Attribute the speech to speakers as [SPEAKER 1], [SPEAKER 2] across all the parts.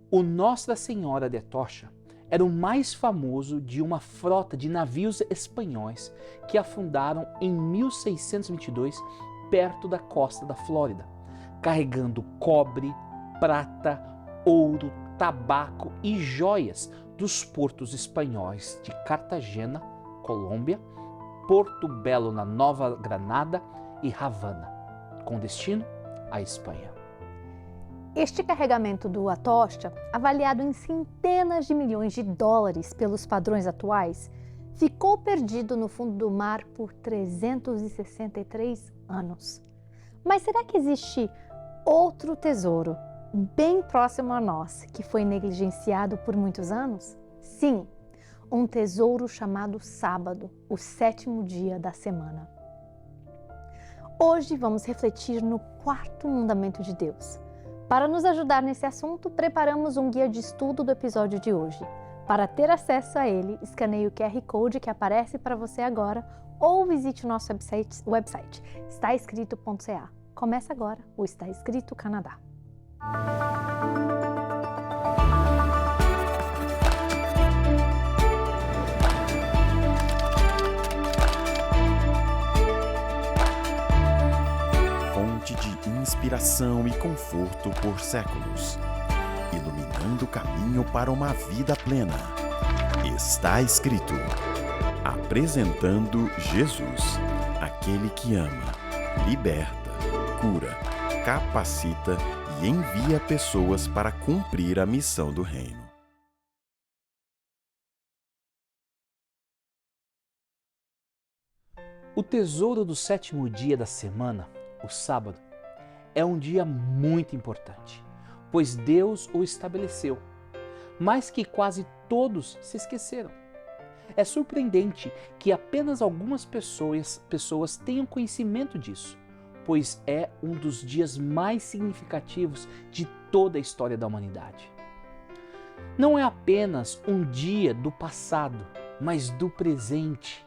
[SPEAKER 1] O Nossa Senhora de Atocha era o mais famoso de uma frota de navios espanhóis que afundaram em 1622 perto da costa da Flórida, carregando cobre, prata, ouro, tabaco e joias dos portos espanhóis de Cartagena, Colômbia, Porto Belo na Nova Granada e Havana, com destino à Espanha.
[SPEAKER 2] Este carregamento do Atocha, avaliado em centenas de milhões de dólares pelos padrões atuais, ficou perdido no fundo do mar por 363 anos. Mas será que existe outro tesouro, bem próximo a nós, que foi negligenciado por muitos anos? Sim, um tesouro chamado sábado, o 7º dia da semana. Hoje vamos refletir no 4º mandamento de Deus. Para nos ajudar nesse assunto, preparamos um guia de estudo do episódio de hoje. Para ter acesso a ele, escaneie o QR Code que aparece para você agora ou visite o nosso website estaescrito.ca. Começa agora o Está Escrito Canadá.
[SPEAKER 3] Fonte de inspiração e conforto por séculos, iluminando o caminho para uma vida plena. Está escrito. Apresentando Jesus, aquele que ama, liberta, cura, capacita e envia pessoas para cumprir a missão do reino.
[SPEAKER 1] O tesouro do 7º dia da semana, o sábado, é um dia muito importante, pois Deus o estabeleceu, mas que quase todos se esqueceram. É surpreendente que apenas algumas pessoas tenham conhecimento disso, pois é um dos dias mais significativos de toda a história da humanidade. Não é apenas um dia do passado, mas do presente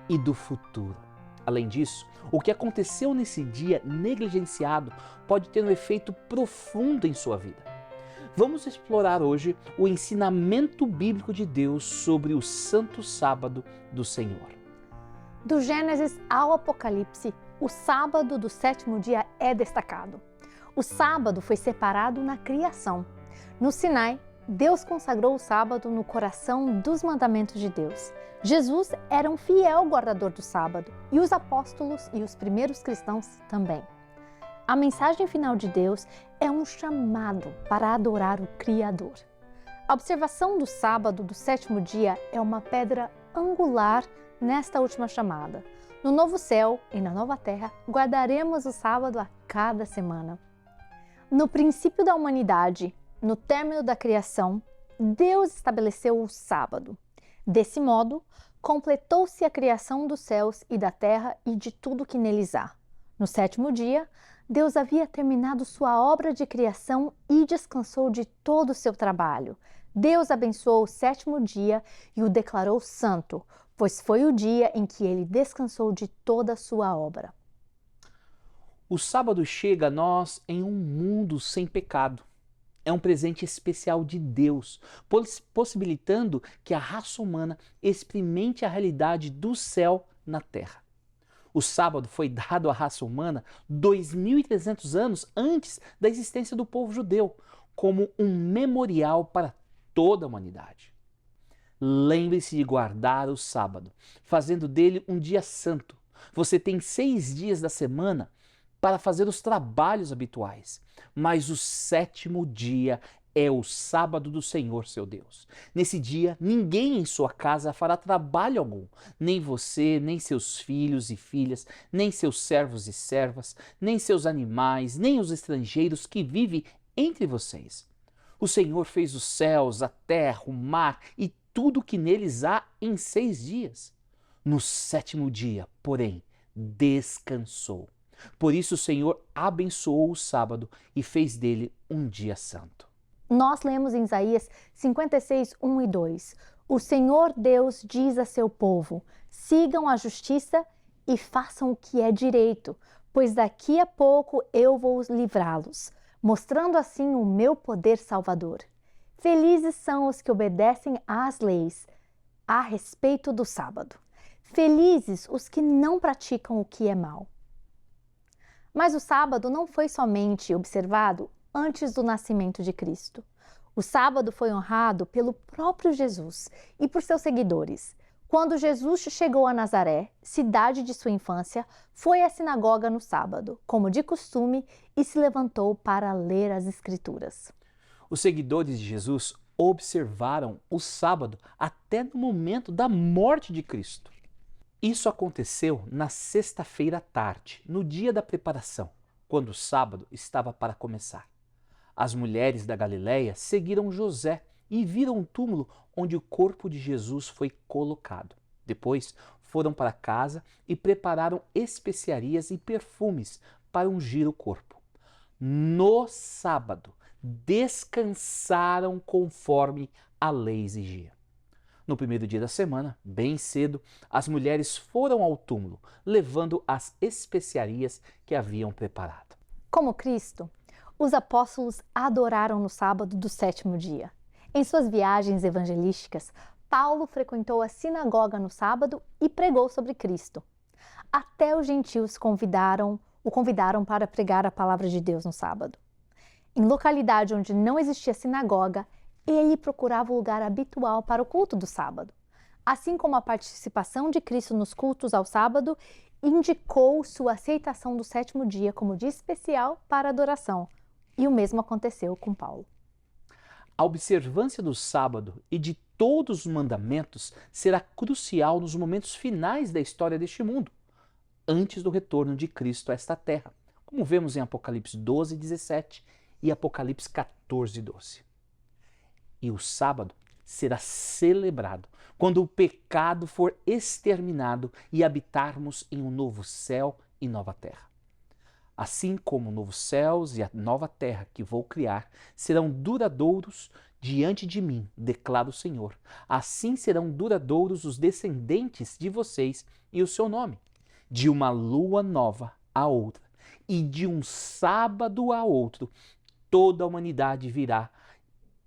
[SPEAKER 1] e do futuro. Além disso, o que aconteceu nesse dia negligenciado pode ter um efeito profundo em sua vida. Vamos explorar hoje o ensinamento bíblico de Deus sobre o Santo Sábado do Senhor.
[SPEAKER 2] Do Gênesis ao Apocalipse, o sábado do 7º dia é destacado. O sábado foi separado na criação. No Sinai, Deus consagrou o sábado no coração dos mandamentos de Deus. Jesus era um fiel guardador do sábado e os apóstolos e os primeiros cristãos também. A mensagem final de Deus é um chamado para adorar o Criador. A observação do sábado do 7º dia é uma pedra angular nesta última chamada. No novo céu e na nova terra, guardaremos o sábado a cada semana. No princípio da humanidade, no término da criação, Deus estabeleceu o sábado. Desse modo, completou-se a criação dos céus e da terra e de tudo que neles há. No 7º dia, Deus havia terminado sua obra de criação e descansou de todo o seu trabalho. Deus abençoou o 7º dia e o declarou santo, pois foi o dia em que ele descansou de toda a sua obra.
[SPEAKER 1] O sábado chega a nós em um mundo sem pecado. É um presente especial de Deus, possibilitando que a raça humana experimente a realidade do céu na terra. O sábado foi dado à raça humana 2.300 anos antes da existência do povo judeu, como um memorial para toda a humanidade. Lembre-se de guardar o sábado, fazendo dele um dia santo. Você tem 6 dias da semana para fazer os trabalhos habituais, mas o 7º dia é o sábado do Senhor, seu Deus. Nesse dia, ninguém em sua casa fará trabalho algum, nem você, nem seus filhos e filhas, nem seus servos e servas, nem seus animais, nem os estrangeiros que vivem entre vocês. O Senhor fez os céus, a terra, o mar e tudo que neles há em 6 dias. No 7º dia, porém, descansou. Por isso o Senhor abençoou o sábado e fez dele um dia santo.
[SPEAKER 2] Nós lemos em Isaías 56, 1 e 2. O Senhor Deus diz a seu povo: sigam a justiça e façam o que é direito, pois daqui a pouco eu vou livrá-los, mostrando assim o meu poder salvador. Felizes são os que obedecem às leis a respeito do sábado. Felizes os que não praticam o que é mal. Mas o sábado não foi somente observado antes do nascimento de Cristo. O sábado foi honrado pelo próprio Jesus e por seus seguidores. Quando Jesus chegou a Nazaré, cidade de sua infância, foi à sinagoga no sábado, como de costume, e se levantou para ler as Escrituras.
[SPEAKER 1] Os seguidores de Jesus observaram o sábado até no momento da morte de Cristo. Isso aconteceu na sexta-feira à tarde, no dia da preparação, quando o sábado estava para começar. As mulheres da Galileia seguiram José e viram o túmulo onde o corpo de Jesus foi colocado. Depois foram para casa e prepararam especiarias e perfumes para ungir o corpo. No sábado, descansaram conforme a lei exigia. No primeiro dia da semana, bem cedo, as mulheres foram ao túmulo, levando as especiarias que haviam preparado.
[SPEAKER 2] Como Cristo, os apóstolos adoraram no sábado do sétimo dia. Em suas viagens evangelísticas, Paulo frequentou a sinagoga no sábado e pregou sobre Cristo. Até os gentios o convidaram para pregar a palavra de Deus no sábado. Em localidade onde não existia sinagoga, ele procurava o lugar habitual para o culto do sábado. Assim como a participação de Cristo nos cultos ao sábado indicou sua aceitação do sétimo dia como dia especial para adoração. E o mesmo aconteceu com Paulo.
[SPEAKER 1] A observância do sábado e de todos os mandamentos será crucial nos momentos finais da história deste mundo, antes do retorno de Cristo a esta terra, como vemos em Apocalipse 12, 17 e Apocalipse 14, 12. E o sábado será celebrado quando o pecado for exterminado e habitarmos em um novo céu e nova terra. Assim como novos céus e a nova terra que vou criar serão duradouros diante de mim, declara o Senhor. Assim serão duradouros os descendentes de vocês e o seu nome. De uma lua nova a outra e de um sábado a outro, toda a humanidade virá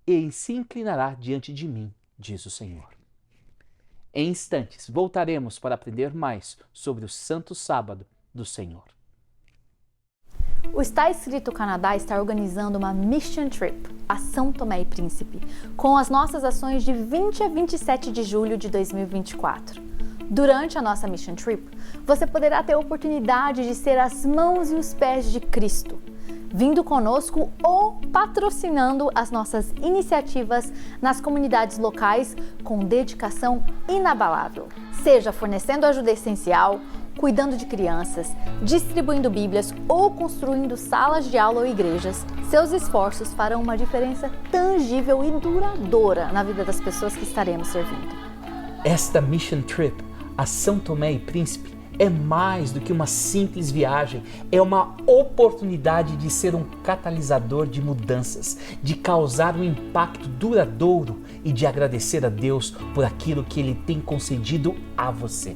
[SPEAKER 1] e se inclinará diante de mim, diz o Senhor. Em instantes, voltaremos para aprender mais sobre o Santo Sábado do Senhor.
[SPEAKER 2] O Está Escrito Canadá está organizando uma Mission Trip a São Tomé e Príncipe, com as nossas ações de 20 a 27 de julho de 2024. Durante a nossa Mission Trip, você poderá ter a oportunidade de ser as mãos e os pés de Cristo, vindo conosco ou patrocinando as nossas iniciativas nas comunidades locais com dedicação inabalável. Seja fornecendo ajuda essencial, cuidando de crianças, distribuindo bíblias ou construindo salas de aula ou igrejas, seus esforços farão uma diferença tangível e duradoura na vida das pessoas que estaremos servindo.
[SPEAKER 1] Esta Mission Trip a São Tomé e Príncipe é mais do que uma simples viagem, é uma oportunidade de ser um catalisador de mudanças, de causar um impacto duradouro e de agradecer a Deus por aquilo que Ele tem concedido a você.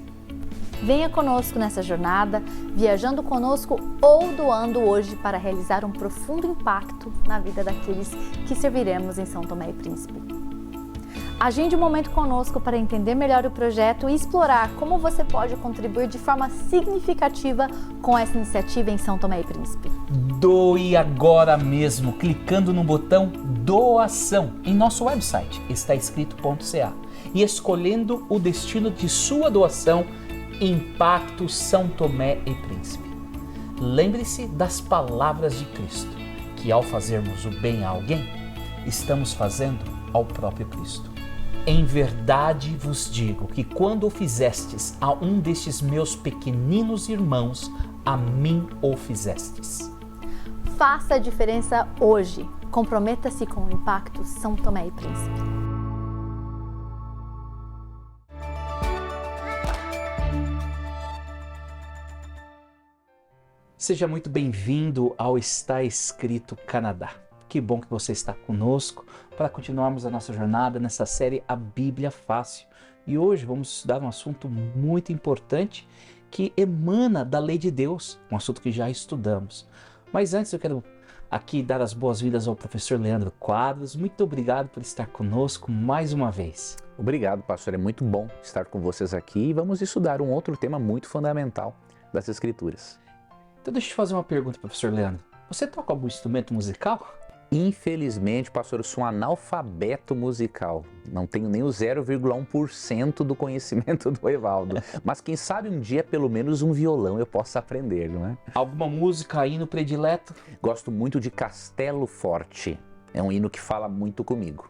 [SPEAKER 2] Venha conosco nessa jornada, viajando conosco ou doando hoje para realizar um profundo impacto na vida daqueles que serviremos em São Tomé e Príncipe. Agende um momento conosco para entender melhor o projeto e explorar como você pode contribuir de forma significativa com essa iniciativa em São Tomé e Príncipe.
[SPEAKER 1] Doe agora mesmo, clicando no botão Doação em nosso website, estaescrito.ca, e escolhendo o destino de sua doação, Impacto São Tomé e Príncipe. Lembre-se das palavras de Cristo, que ao fazermos o bem a alguém, estamos fazendo ao próprio Cristo. Em verdade vos digo que quando o fizestes a um destes meus pequeninos irmãos, a mim o fizestes.
[SPEAKER 2] Faça a diferença hoje. Comprometa-se com o Impacto São Tomé e Príncipe.
[SPEAKER 1] Seja muito bem-vindo ao Está Escrito Canadá. Que bom que você está conosco para continuarmos a nossa jornada nessa série A Bíblia Fácil. E hoje vamos estudar um assunto muito importante que emana da lei de Deus, um assunto que já estudamos. Mas antes eu quero aqui dar as boas-vindas ao professor Leandro Quadros. Muito obrigado por estar conosco mais uma vez.
[SPEAKER 4] Obrigado, pastor. É muito bom estar com vocês aqui e vamos estudar um outro tema muito fundamental das Escrituras.
[SPEAKER 1] Então deixa eu te fazer uma pergunta, professor Leandro. Você toca algum instrumento musical?
[SPEAKER 4] Infelizmente, pastor, eu sou um analfabeto musical. Não tenho nem o 0,1% do conhecimento do Evaldo. Mas quem sabe um dia, pelo menos um violão eu possa aprender, não é?
[SPEAKER 1] Alguma música aí no predileto?
[SPEAKER 4] Gosto muito de Castelo Forte. É um hino que fala muito comigo.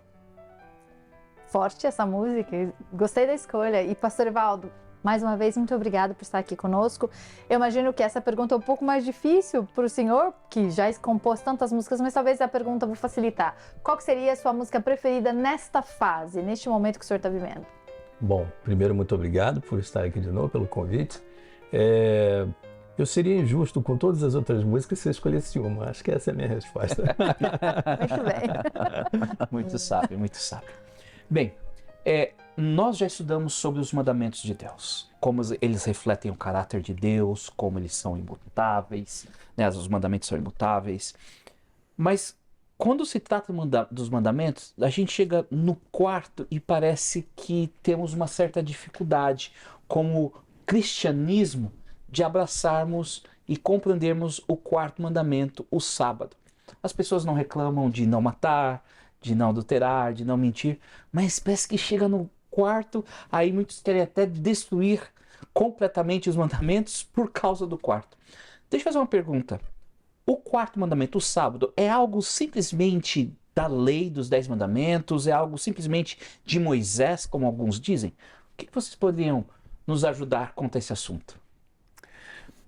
[SPEAKER 2] Forte essa música, gostei da escolha. E pastor Evaldo, mais uma vez, muito obrigado por estar aqui conosco. Eu imagino que essa pergunta é um pouco mais difícil para o senhor, que já compôs tantas músicas, mas talvez a pergunta vou facilitar. Qual que seria a sua música preferida nesta fase, neste momento que o senhor está vivendo?
[SPEAKER 5] Bom, primeiro, muito obrigado por estar aqui de novo, pelo convite. Eu seria injusto com todas as outras músicas se eu escolhesse uma. Acho que essa é a minha resposta.
[SPEAKER 2] Muito bem.
[SPEAKER 1] Muito sábio, muito sábio. Bem, nós já estudamos sobre os mandamentos de Deus, como eles refletem o caráter de Deus, como eles são imutáveis, né? Os mandamentos são imutáveis. Mas quando se trata dos mandamentos, a gente chega no quarto e parece que temos uma certa dificuldade, como cristianismo, de abraçarmos e compreendermos o quarto mandamento, o sábado. As pessoas não reclamam de não matar, de não adulterar, de não mentir, mas parece que chega no quarto, aí muitos querem até destruir completamente os mandamentos por causa do quarto. Deixa eu fazer uma pergunta. O quarto mandamento, o sábado, é algo simplesmente da lei dos 10 mandamentos? É algo simplesmente de Moisés, como alguns dizem? O que vocês poderiam nos ajudar quanto a esse assunto?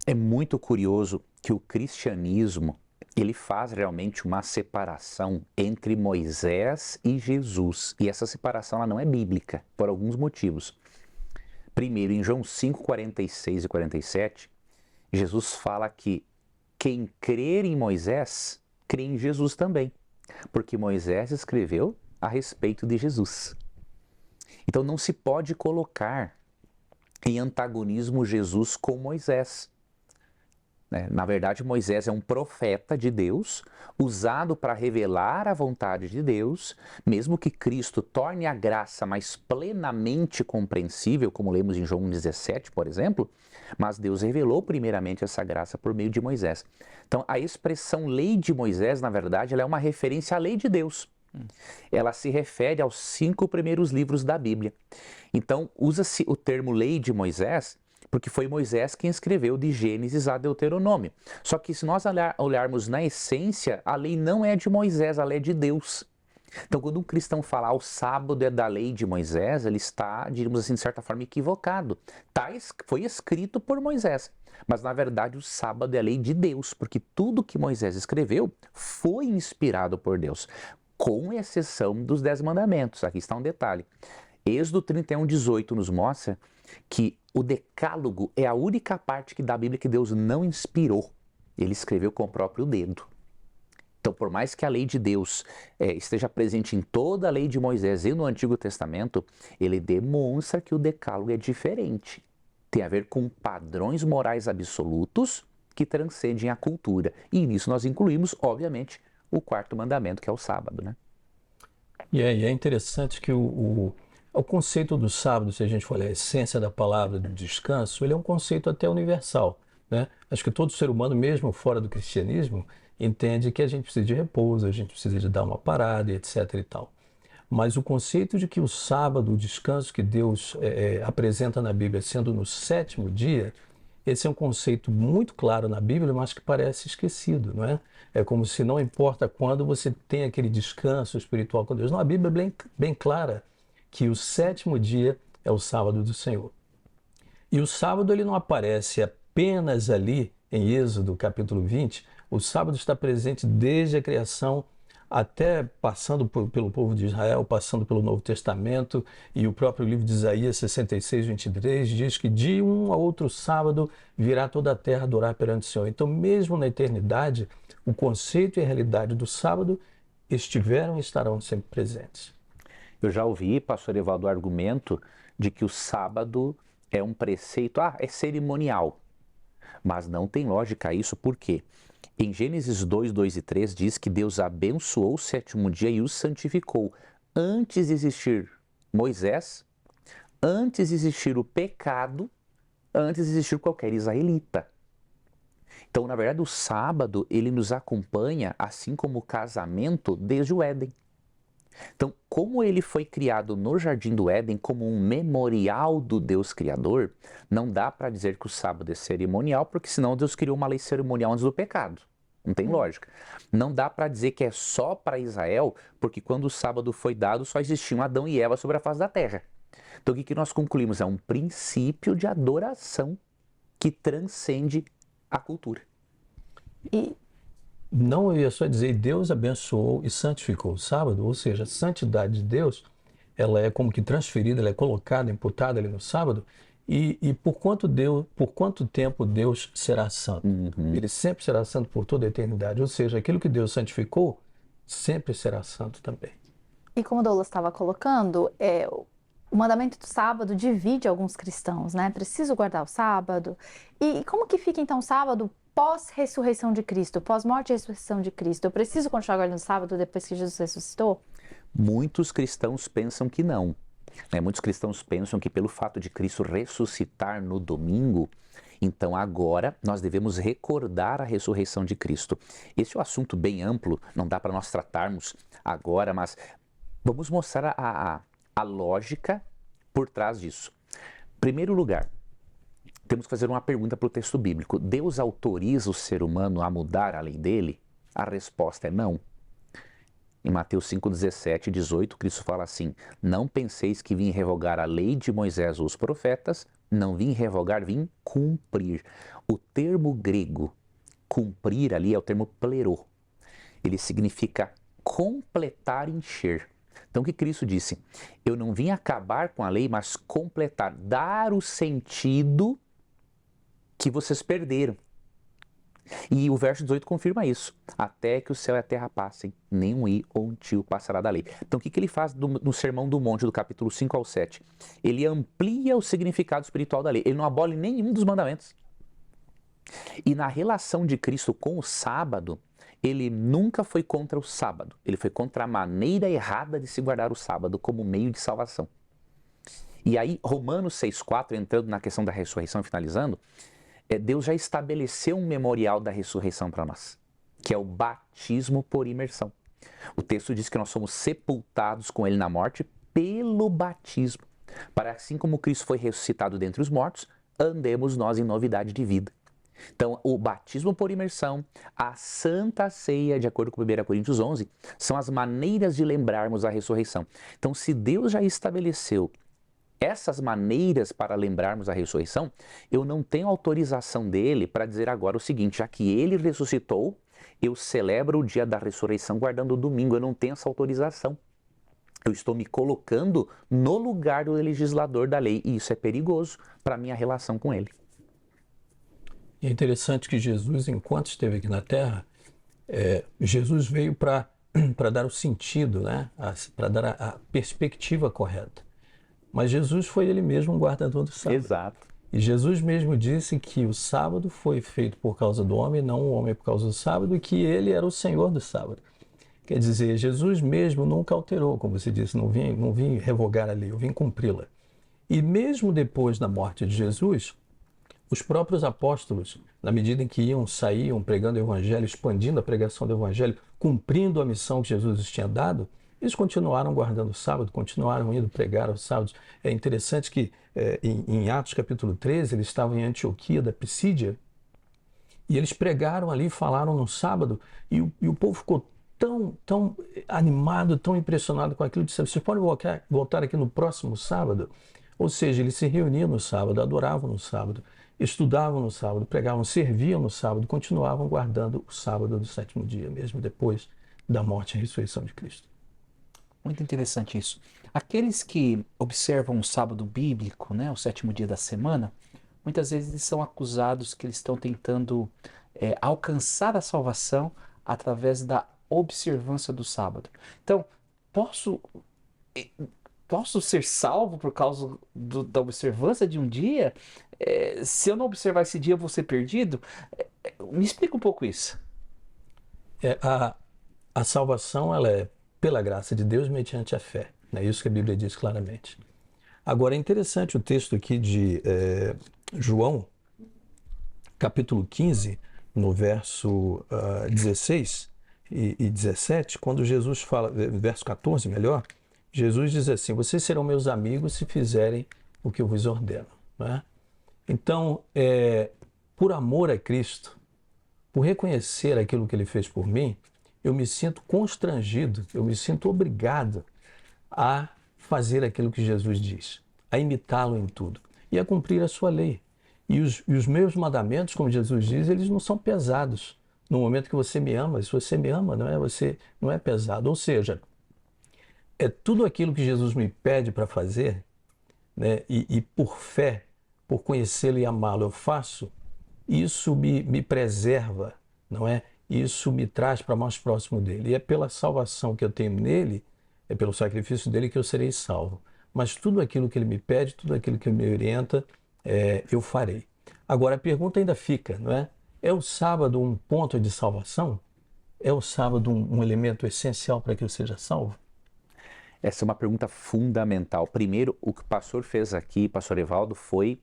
[SPEAKER 4] É muito curioso que o cristianismo ele faz realmente uma separação entre Moisés e Jesus. E essa separação ela não é bíblica, por alguns motivos. Primeiro, em João 5, 46 e 47, Jesus fala que quem crer em Moisés, crê em Jesus também. Porque Moisés escreveu a respeito de Jesus. Então não se pode colocar em antagonismo Jesus com Moisés. Na verdade, Moisés é um profeta de Deus, usado para revelar a vontade de Deus, mesmo que Cristo torne a graça mais plenamente compreensível, como lemos em João 17, por exemplo, mas Deus revelou primeiramente essa graça por meio de Moisés. Então, a expressão lei de Moisés, na verdade, ela é uma referência à lei de Deus. Ela se refere aos 5 primeiros livros da Bíblia. Então, usa-se o termo lei de Moisés, porque foi Moisés quem escreveu de Gênesis a Deuteronômio. Só que se nós olharmos na essência, a lei não é de Moisés, a lei é de Deus. Então, quando um cristão fala o sábado é da lei de Moisés, ele está, diríamos assim, de certa forma equivocado. Foi escrito por Moisés, mas na verdade o sábado é a lei de Deus, porque tudo que Moisés escreveu foi inspirado por Deus, com exceção dos 10 mandamentos. Aqui está um detalhe. Êxodo 31, 18 nos mostra que o decálogo é a única parte da Bíblia que Deus não inspirou. Ele escreveu com o próprio dedo. Então, por mais que a lei de Deus esteja presente em toda a lei de Moisés e no Antigo Testamento, ele demonstra que o decálogo é diferente. Tem a ver com padrões morais absolutos que transcendem a cultura. E nisso nós incluímos, obviamente, o quarto mandamento, que é o sábado, né?
[SPEAKER 5] E é interessante que o conceito do sábado, se a gente for olhar a essência da palavra do descanso, ele é um conceito até universal, né? Acho que todo ser humano, mesmo fora do cristianismo, entende que a gente precisa de repouso, a gente precisa de dar uma parada, etc. e tal. Mas o conceito de que o sábado, o descanso que Deus apresenta na Bíblia, sendo no 7º dia, esse é um conceito muito claro na Bíblia, mas que parece esquecido, não é? É como se não importa quando você tem aquele descanso espiritual com Deus. Não, a Bíblia é bem clara que o 7º dia é o sábado do Senhor. E o sábado ele não aparece apenas ali em Êxodo capítulo 20, o sábado está presente desde a criação até passando pelo povo de Israel, passando pelo Novo Testamento, e o próprio livro de Isaías 66, 23 diz que de um a outro sábado virá toda a terra adorar perante o Senhor. Então, mesmo na eternidade, o conceito e a realidade do sábado estiveram e estarão sempre presentes.
[SPEAKER 4] Eu já ouvi, pastor Evaldo, o argumento de que o sábado é um preceito, é cerimonial. Mas não tem lógica isso, por quê? Em Gênesis 2, 2 e 3 diz que Deus abençoou o sétimo dia e o santificou. Antes de existir Moisés, antes de existir o pecado, antes de existir qualquer israelita. Então, na verdade, o sábado, ele nos acompanha, assim como o casamento, desde o Éden. Então, como ele foi criado no Jardim do Éden como um memorial do Deus Criador, não dá para dizer que o sábado é cerimonial, porque senão Deus criou uma lei cerimonial antes do pecado. Não tem lógica. Não dá para dizer que é só para Israel, porque quando o sábado foi dado, só existiam Adão e Eva sobre a face da terra. Então, o que nós concluímos? É um princípio de adoração que transcende a cultura.
[SPEAKER 2] E
[SPEAKER 5] Não, eu ia só dizer, Deus abençoou e santificou o sábado, ou seja, a santidade de Deus, ela é como que transferida, ela é colocada, imputada ali no sábado, e por quanto tempo Deus será santo? Ele sempre será santo por toda a eternidade, ou seja, aquilo que Deus santificou, sempre será santo também.
[SPEAKER 2] E como o Douglas estava colocando, o mandamento do sábado divide alguns cristãos, né? Preciso guardar o sábado. E como que fica então o sábado pós-ressurreição de Cristo, pós-morte e ressurreição de Cristo? Eu preciso continuar guardando o sábado depois que Jesus ressuscitou?
[SPEAKER 4] Muitos cristãos pensam que não. Muitos cristãos pensam que pelo fato de Cristo ressuscitar no domingo, então agora nós devemos recordar a ressurreição de Cristo. Esse é um assunto bem amplo, não dá para nós tratarmos agora, mas vamos mostrar a lógica por trás disso. Em primeiro lugar, temos que fazer uma pergunta para o texto bíblico. Deus autoriza o ser humano a mudar a lei dele? A resposta é não. Em Mateus 5, 17 e 18, Cristo fala assim: não penseis que vim revogar a lei de Moisés ou os profetas, não vim revogar, vim cumprir. O termo grego cumprir ali é o termo plerô. Ele significa completar, encher. Então o que Cristo disse? Eu não vim acabar com a lei, mas completar, dar o sentido que vocês perderam. E o verso 18 confirma isso. Até que o céu e a terra passem, nem um i ou um tio passará da lei. Então o que ele faz no Sermão do Monte, do capítulo 5 ao 7? Ele amplia o significado espiritual da lei. Ele não abole nenhum dos mandamentos. E na relação de Cristo com o sábado, ele nunca foi contra o sábado. Ele foi contra a maneira errada de se guardar o sábado como meio de salvação. E aí, Romanos 6,4, entrando na questão da ressurreição e finalizando, Deus já estabeleceu um memorial da ressurreição para nós, que é o batismo por imersão. O texto diz que nós somos sepultados com ele na morte pelo batismo, para assim como Cristo foi ressuscitado dentre os mortos, andemos nós em novidade de vida. Então, o batismo por imersão, a Santa Ceia, de acordo com 1 Coríntios 11, são as maneiras de lembrarmos a ressurreição. Então, se Deus já estabeleceu essas maneiras para lembrarmos a ressurreição, eu não tenho autorização dele para dizer agora o seguinte: já que ele ressuscitou, eu celebro o dia da ressurreição guardando o domingo. Eu não tenho essa autorização. Eu estou me colocando no lugar do legislador da lei, e isso é perigoso para a minha relação com ele.
[SPEAKER 5] E é interessante que Jesus, enquanto esteve aqui na Terra, Jesus veio para dar o sentido, né? Para dar a perspectiva correta. Mas Jesus foi ele mesmo um guardador do sábado.
[SPEAKER 4] Exato.
[SPEAKER 5] E Jesus mesmo disse que o sábado foi feito por causa do homem, não o homem por causa do sábado, e que ele era o Senhor do sábado. Quer dizer, Jesus mesmo nunca alterou, como você disse, não vim revogar a lei, eu vim cumpri-la. E mesmo depois da morte de Jesus, os próprios apóstolos, na medida em que saíam pregando o evangelho, expandindo a pregação do evangelho, cumprindo a missão que Jesus lhes tinha dado, eles continuaram guardando o sábado, continuaram indo pregar aos sábados. É interessante que em Atos capítulo 13, eles estavam em Antioquia da Pisídia, e eles pregaram ali, falaram no sábado, e o povo ficou tão animado, tão impressionado com aquilo, disseram: vocês podem voltar aqui no próximo sábado? Ou seja, eles se reuniam no sábado, adoravam no sábado, estudavam no sábado, pregavam, serviam no sábado, continuavam guardando o sábado do sétimo dia, mesmo depois da morte e ressurreição de Cristo.
[SPEAKER 1] Muito interessante isso. Aqueles que observam o sábado bíblico, né, o sétimo dia da semana, muitas vezes eles são acusados que eles estão tentando alcançar a salvação através da observância do sábado. Então, posso ser salvo por causa da observância de um dia? Se eu não observar esse dia, eu vou ser perdido? Me explica um pouco isso.
[SPEAKER 5] A salvação ela é pela graça de Deus mediante a fé. É isso que a Bíblia diz claramente. Agora, é interessante o texto aqui de João, capítulo 15, no verso 16 e 17, quando Jesus fala, verso 14, melhor, Jesus diz assim: vocês serão meus amigos se fizerem o que eu vos ordeno. Né? Então, por amor a Cristo, por reconhecer aquilo que Ele fez por mim, eu me sinto constrangido, eu me sinto obrigado a fazer aquilo que Jesus diz, a imitá-lo em tudo e a cumprir a sua lei. E os meus mandamentos, como Jesus diz, eles não são pesados. No momento que você me ama, se você me ama, você não é pesado. Ou seja, é tudo aquilo que Jesus me pede para fazer, né, e por fé, por conhecê-lo e amá-lo, eu faço, isso me preserva, não é? Isso me traz para mais próximo dele. E é pela salvação que eu tenho nele, é pelo sacrifício dele que eu serei salvo. Mas tudo aquilo que ele me pede, tudo aquilo que ele me orienta, eu farei. Agora, a pergunta ainda fica, não é? É o sábado um ponto de salvação? É o sábado um elemento essencial para que eu seja salvo?
[SPEAKER 4] Essa é uma pergunta fundamental. Primeiro, o que o pastor fez aqui, pastor Evaldo, foi,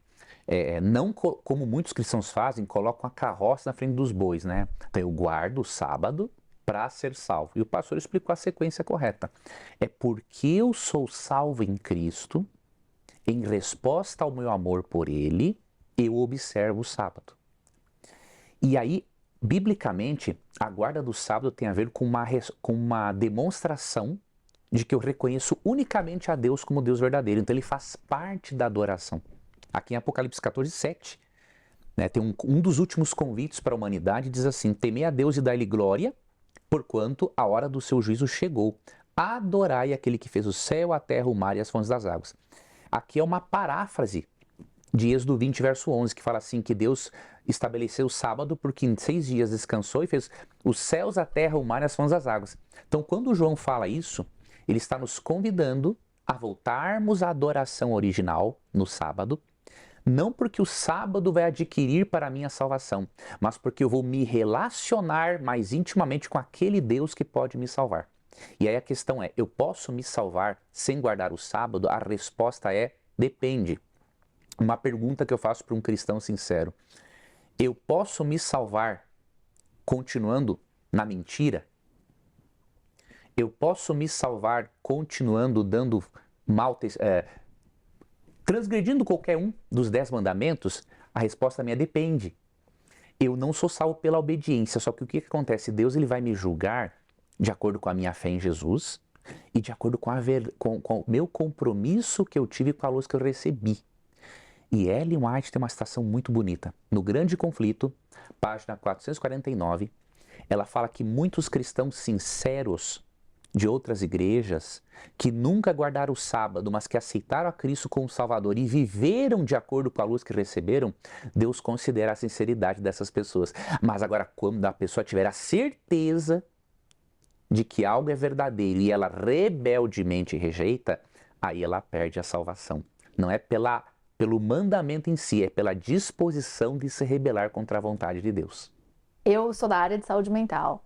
[SPEAKER 4] não como muitos cristãos fazem, colocam a carroça na frente dos bois, né? Então eu guardo o sábado para ser salvo. E o pastor explicou a sequência correta. É porque eu sou salvo em Cristo, em resposta ao meu amor por Ele, eu observo o sábado. E aí, biblicamente, a guarda do sábado tem a ver com uma demonstração de que eu reconheço unicamente a Deus como Deus verdadeiro. Então ele faz parte da adoração. Aqui em Apocalipse 14, 7, né, tem um dos últimos convites para a humanidade, diz assim: temei a Deus e dai-lhe glória, porquanto a hora do seu juízo chegou. Adorai aquele que fez o céu, a terra, o mar e as fontes das águas. Aqui é uma paráfrase de Êxodo 20, verso 11, que fala assim, que Deus estabeleceu o sábado porque em 6 dias descansou e fez os céus, a terra, o mar e as fontes das águas. Então, quando João fala isso, ele está nos convidando a voltarmos à adoração original no sábado, não porque o sábado vai adquirir para mim a salvação, mas porque eu vou me relacionar mais intimamente com aquele Deus que pode me salvar. E aí a questão é, eu posso me salvar sem guardar o sábado? A resposta é, depende. Uma pergunta que eu faço para um cristão sincero: eu posso me salvar continuando na mentira? Eu posso me salvar continuando dando transgredindo qualquer um dos 10 mandamentos? A resposta minha depende. Eu não sou salvo pela obediência, só que o que acontece? Deus ele vai me julgar de acordo com a minha fé em Jesus e de acordo com o meu compromisso que eu tive com a luz que eu recebi. E Ellen White tem uma citação muito bonita. No Grande Conflito, página 449, ela fala que muitos cristãos sinceros de outras igrejas, que nunca guardaram o sábado, mas que aceitaram a Cristo como Salvador e viveram de acordo com a luz que receberam, Deus considera a sinceridade dessas pessoas. Mas agora, quando a pessoa tiver a certeza de que algo é verdadeiro e ela rebeldemente rejeita, aí ela perde a salvação. Não é pelo mandamento em si, é pela disposição de se rebelar contra a vontade de Deus.
[SPEAKER 2] Eu sou da área de saúde mental.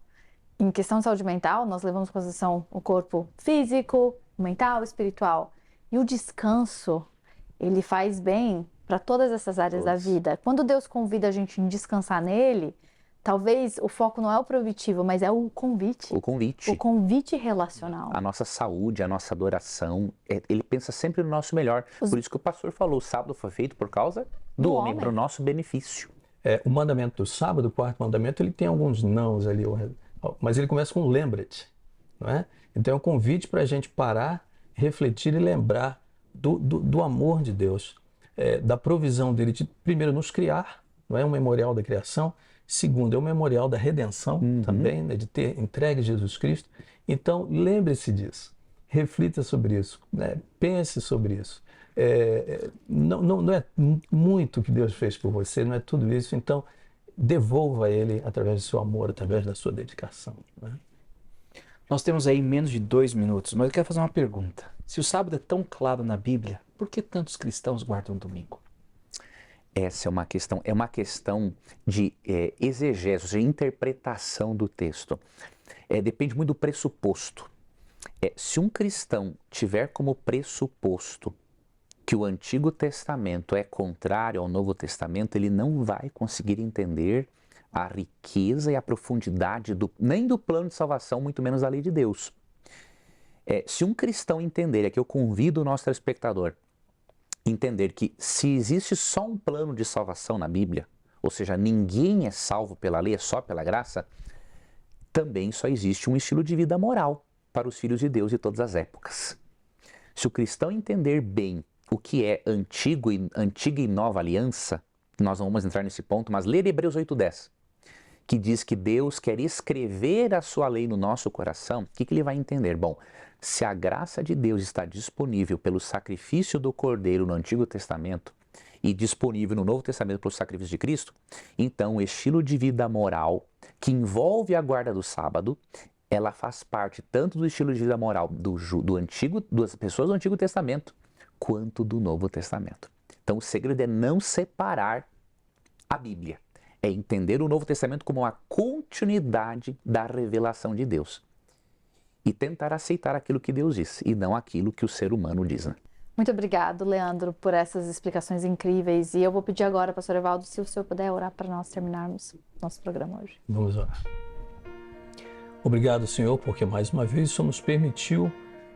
[SPEAKER 2] Em questão de saúde mental, nós levamos em consideração o corpo físico, mental, espiritual. E o descanso, ele faz bem para todas essas áreas da vida. Quando Deus convida a gente a descansar nele, talvez o foco não é o provitivo, mas é o convite.
[SPEAKER 4] O convite.
[SPEAKER 2] O convite relacional.
[SPEAKER 4] A nossa saúde, a nossa adoração, ele pensa sempre no nosso melhor. Por isso que o pastor falou, o sábado foi feito por causa do homem, para o nosso benefício.
[SPEAKER 5] O mandamento do sábado, o 4º mandamento, ele tem alguns nãos ali, mas ele começa com lembra-te, não é? Então é um convite para a gente parar, refletir e lembrar do amor de Deus, da provisão dele de, primeiro, nos criar, não é um memorial da criação, segundo, é um memorial da redenção também, né, de ter entregue Jesus Cristo. Então lembre-se disso, reflita sobre isso, né, pense sobre isso. Não é muito que Deus fez por você, não é tudo isso, então devolva a Ele através do seu amor, através da sua dedicação. Né?
[SPEAKER 1] Nós temos aí menos de 2 minutos, mas eu quero fazer uma pergunta. Se o sábado é tão claro na Bíblia, por que tantos cristãos guardam o domingo?
[SPEAKER 4] Essa é uma questão de exegese, ou seja, interpretação do texto. Depende muito do pressuposto. Se um cristão tiver como pressuposto que o Antigo Testamento é contrário ao Novo Testamento, ele não vai conseguir entender a riqueza e a profundidade nem do plano de salvação, muito menos da lei de Deus. Se um cristão entender, aqui eu convido o nosso telespectador, entender que se existe só um plano de salvação na Bíblia, ou seja, ninguém é salvo pela lei, é só pela graça, também só existe um estilo de vida moral para os filhos de Deus de todas as épocas. Se o cristão entender bem o que é antiga e nova aliança, nós não vamos entrar nesse ponto, mas ler Hebreus 8:10, que diz que Deus quer escrever a sua lei no nosso coração, o que ele vai entender? Bom, se a graça de Deus está disponível pelo sacrifício do Cordeiro no Antigo Testamento e disponível no Novo Testamento pelo sacrifício de Cristo, então o estilo de vida moral que envolve a guarda do sábado, ela faz parte tanto do estilo de vida moral das pessoas do Antigo Testamento, quanto do Novo Testamento. Então o segredo é não separar a Bíblia, é entender o Novo Testamento como uma continuidade da revelação de Deus e tentar aceitar aquilo que Deus diz e não aquilo que o ser humano diz, né?
[SPEAKER 2] Muito obrigado, Leandro, por essas explicações incríveis. E eu vou pedir agora, pastor Evaldo, se o senhor puder orar para nós terminarmos nosso programa hoje.
[SPEAKER 5] Vamos orar. Obrigado, Senhor, porque mais uma vez o Senhor nos permitiu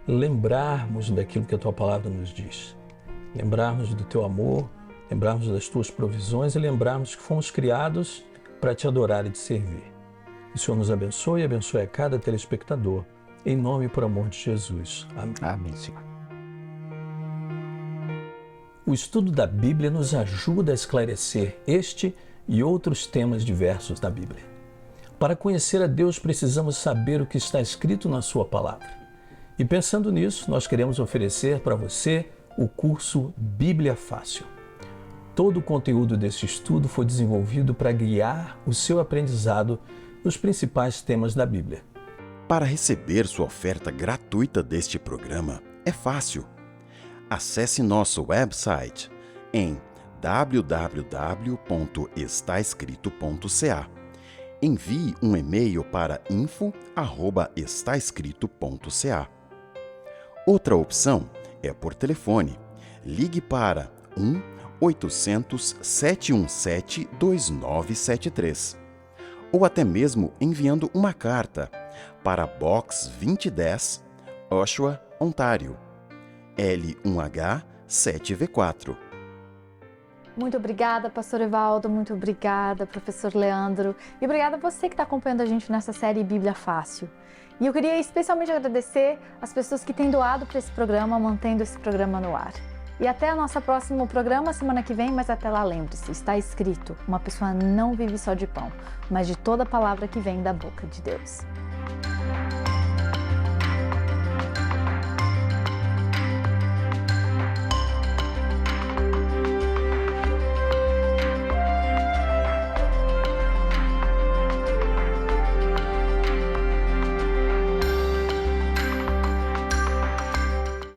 [SPEAKER 5] lembrarmos daquilo que a Tua palavra nos diz. Lembrarmos do Teu amor, lembrarmos das Tuas provisões e lembrarmos que fomos criados para Te adorar e Te servir. Que o Senhor nos abençoe e abençoe a cada telespectador. Em nome e por amor de Jesus. Amém.
[SPEAKER 4] Amém, Senhor.
[SPEAKER 5] O estudo da Bíblia nos ajuda a esclarecer este e outros temas diversos da Bíblia. Para conhecer a Deus, precisamos saber o que está escrito na Sua palavra. E pensando nisso, nós queremos oferecer para você o curso Bíblia Fácil. Todo o conteúdo desse estudo foi desenvolvido para guiar o seu aprendizado nos principais temas da Bíblia.
[SPEAKER 3] Para receber sua oferta gratuita deste programa, é fácil. Acesse nosso website em www.estaescrito.ca. Envie um e-mail para info@estaescrito.ca. Outra opção é por telefone. Ligue para 1-800-717-2973. Ou até mesmo enviando uma carta para Box 2010, Oshawa, Ontário, L1H 7V4.
[SPEAKER 2] Muito obrigada, pastor Evaldo, muito obrigada, professor Leandro, e obrigada a você que está acompanhando a gente nessa série Bíblia Fácil. E eu queria especialmente agradecer as pessoas que têm doado para esse programa, mantendo esse programa no ar. E até o nosso próximo programa, semana que vem, mas até lá lembre-se, está escrito, uma pessoa não vive só de pão, mas de toda palavra que vem da boca de Deus.